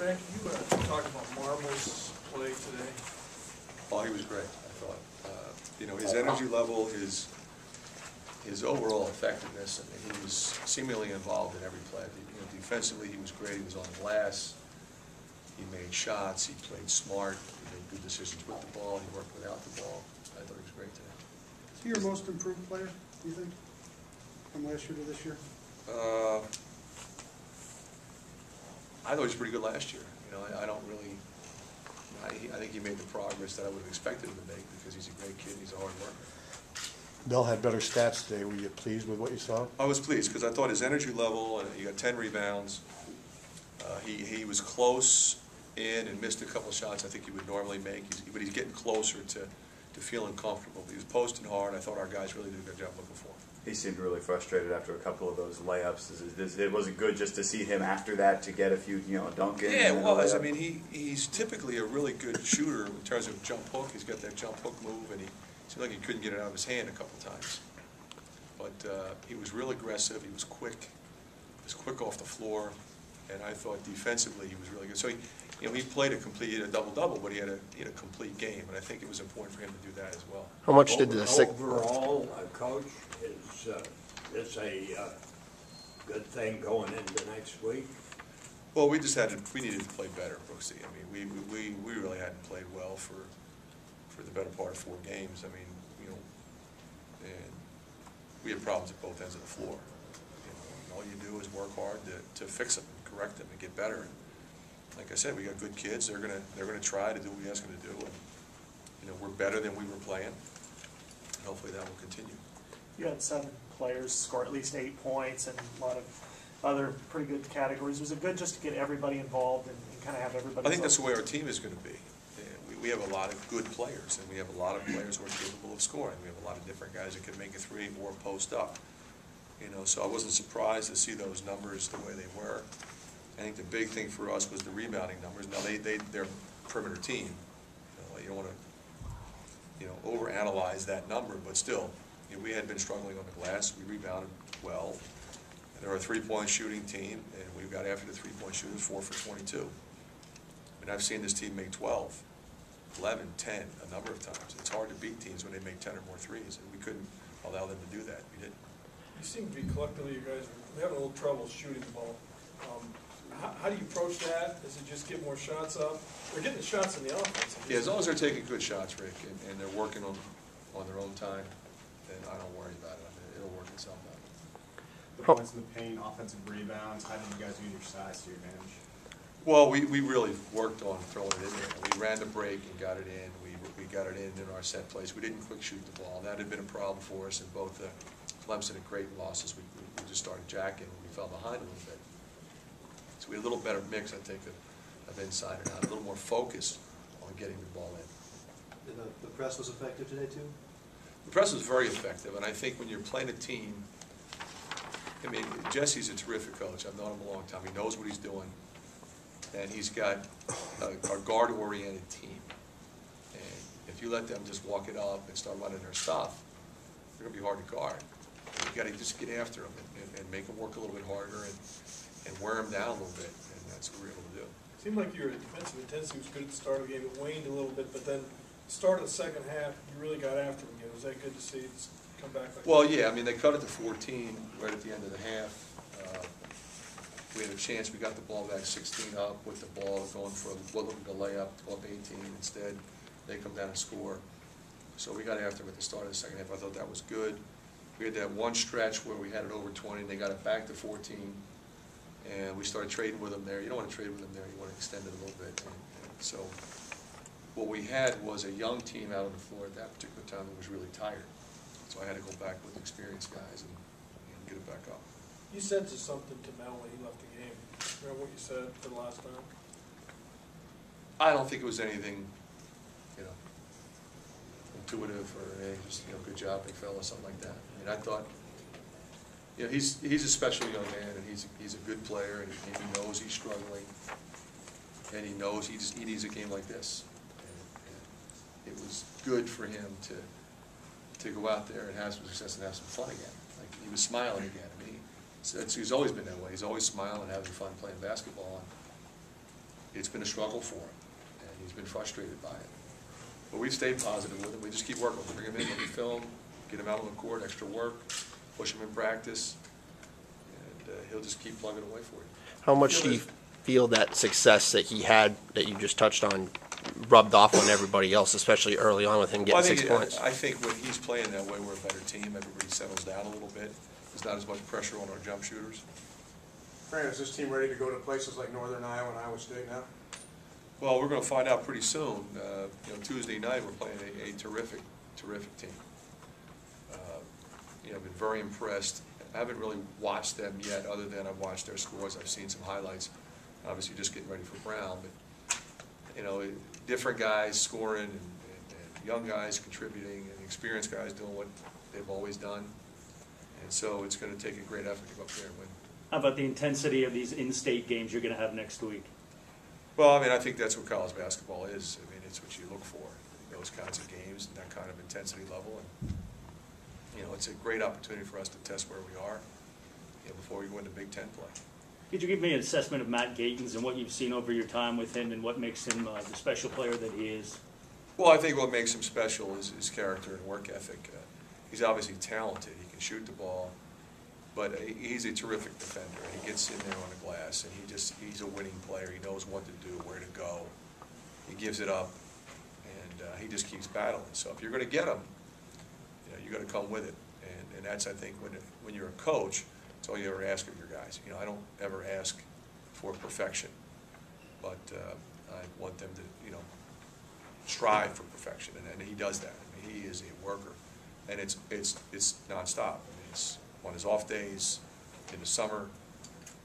Fran, can you talk about Marvel's play today? Oh, he was great, I thought. You know, his energy level, his overall effectiveness. I mean, he was seemingly involved in every play. You know, defensively, he was great. He was on the glass. He made shots. He played smart. He made good decisions with the ball. He worked without the ball. I thought he was great today. Is he your most improved player, do you think, from last year to this year? I thought he was pretty good last year. You know, I don't really. I think he made the progress that I would have expected him to make because he's a great kid and he's a hard worker. Bill had better stats today. Were you pleased with what you saw? I was pleased because I thought his energy level, he got 10 rebounds. He was close in and missed a couple of shots I think he would normally make, but he's getting closer to feeling comfortable. He was posting hard. I thought our guys really did a good job looking for him. He seemed really frustrated after a couple of those layups. It wasn't good just to see him after that to get a few, dunking. Yeah, it was. I mean, he's typically a really good shooter in terms of jump hook. He's got that jump hook move, and he seemed like he couldn't get it out of his hand a couple times. But he was real aggressive. He was quick. He was quick off the floor, and I thought defensively he was really good. So he played a double-double, but he had a complete game, and I think it was important for him to do that as well. How much did the overall, Coach, is this a good thing going into next week? Well, we needed to play better, Brooksy. I mean, we really hadn't played well for the better part of 4 games. I mean, and we had problems at both ends of the floor. And all you do is work hard to fix them, and correct them, and get better. And like I said, we got good kids. They're gonna try to do what we ask them to do, and we're better than we were playing. And hopefully that will continue. You had 7 players score at least 8 points and a lot of other pretty good categories. Was it good just to get everybody involved and kind of have everybody? I think that's the way our team is going to be. We have a lot of good players, and we have a lot of players who are capable of scoring. We have a lot of different guys that can make a 3 or post up. So I wasn't surprised to see those numbers the way they were. I think the big thing for us was the rebounding numbers. Now they're a perimeter team. You don't want to overanalyze that number, but still, we had been struggling on the glass. We rebounded well. And they're a 3-point shooting team, and we got after the 3-point shooters 4 for 22. And I've seen this team make 12, 11, 10 a number of times. It's hard to beat teams when they make 10 or more threes, and we couldn't allow them to do that. We didn't. You seem to be collectively, you guys are having a little trouble shooting the ball. How do you approach that? Is it just get more shots up? They're getting the shots in the offense. Yeah, as long as they're taking good shots, Rick, and they're working on their own time, then I don't worry about it. I mean, it'll work itself out. The points in the paint, offensive rebounds, how did you guys use your size to your advantage? Well, we really worked on throwing it in there. We ran the break and got it in. We got it in our set plays. We didn't quick shoot the ball. That had been a problem for us in both Clemson and Creighton losses. We just started jacking. We fell behind a little bit. So we had a little better mix, I think, of inside and out, a little more focus on getting the ball in. And the press was effective today, too? The press was very effective, and I think when you're playing a team, I mean, Jesse's a terrific coach. I've known him a long time. He knows what he's doing, and he's got a guard-oriented team. And if you let them just walk it up and start running their stuff, they're going to be hard to guard. You've got to just get after them and make them work a little bit harder and wear them down a little bit, and that's what we're able to do. It seemed like your defensive intensity was good at the start of the game. It waned a little bit, but then the start of the second half, you really got after them again. Was that good to see it come back like Well, that? yeah, I mean, they cut it to 14 right at the end of the half. We had a chance. We got the ball back 16 up with the ball going for what looked like a layup, 12-18. Instead, they come down and score. So we got after them at the start of the second half. I thought that was good. We had that one stretch where we had it over 20, and they got it back to 14. And we started trading with them there. You don't want to trade with them there. You want to extend it a little bit. And so what we had was a young team out on the floor at that particular time that was really tired. So I had to go back with experienced guys and get it back up. You said something to Mel when he left the game. Remember what you said for the last time? I don't think it was anything, intuitive or anything. Just good job, big fella, something like that. I mean, I thought. He's a special young man, and he's a good player, and he knows he's struggling, and he knows he needs a game like this. And it was good for him to go out there and have some success and have some fun again. Like he was smiling again. I mean, he's always been that way. He's always smiling and having fun playing basketball. it's been a struggle for him, and he's been frustrated by it. But we've stayed positive with him. We just keep working with him. Bring him in, let him film, get him out on the court, extra work, push him in practice, and he'll just keep plugging away for you. How much do you feel that success that he had, that you just touched on, rubbed off on everybody else, especially early on with him getting 6 points? I think when he's playing that way, we're a better team. Everybody settles down a little bit. There's not as much pressure on our jump shooters. Fran, is this team ready to go to places like Northern Iowa and Iowa State now? Well, we're going to find out pretty soon. Tuesday night we're playing a terrific team. I've been very impressed. I haven't really watched them yet, other than I've watched their scores. I've seen some highlights. Obviously, just getting ready for Brown, but different guys scoring and young guys contributing and experienced guys doing what they've always done. And so it's going to take a great effort to go up there and win. How about the intensity of these in-state games you're going to have next week? Well, I think that's what college basketball is. It's what you look for, those kinds of games and that kind of intensity level. And, it's a great opportunity for us to test where we are before we go into Big Ten play. Could you give me an assessment of Matt Gatens and what you've seen over your time with him and what makes him the special player that he is? Well, I think what makes him special is his character and work ethic. He's obviously talented. He can shoot the ball, but he's a terrific defender. He gets in there on the glass, and he's a winning player. He knows what to do, where to go. He gives it up, and he just keeps battling. So if you're going to get him, you got to come with it. And that's, I think, when you're a coach, it's all you ever ask of your guys. I don't ever ask for perfection, but I want them to, strive for perfection, and he does that. He is a worker, and it's nonstop. It's on his off days, in the summer,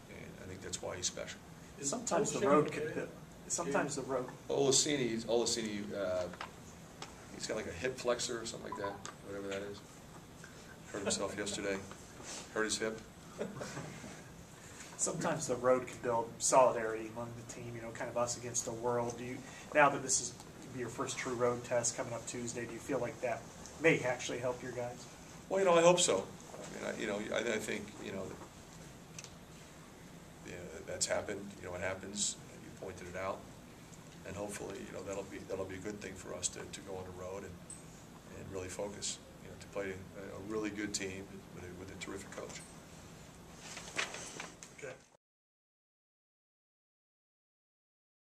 and I think that's why he's special. Sometimes the road can hit. Sometimes the road. Olaseni, he's got like a hip flexor or something like that, whatever that is. Hurt himself yesterday. Hurt his hip. Sometimes the road can build solidarity among the team, kind of us against the world. Now that this is to be your first true road test coming up Tuesday, do you feel like that may actually help your guys? Well, I hope so. I think, that's happened. It happens. You pointed it out, and hopefully, that'll be a good thing for us to go on the road and really focus. To play a really good team with a terrific coach.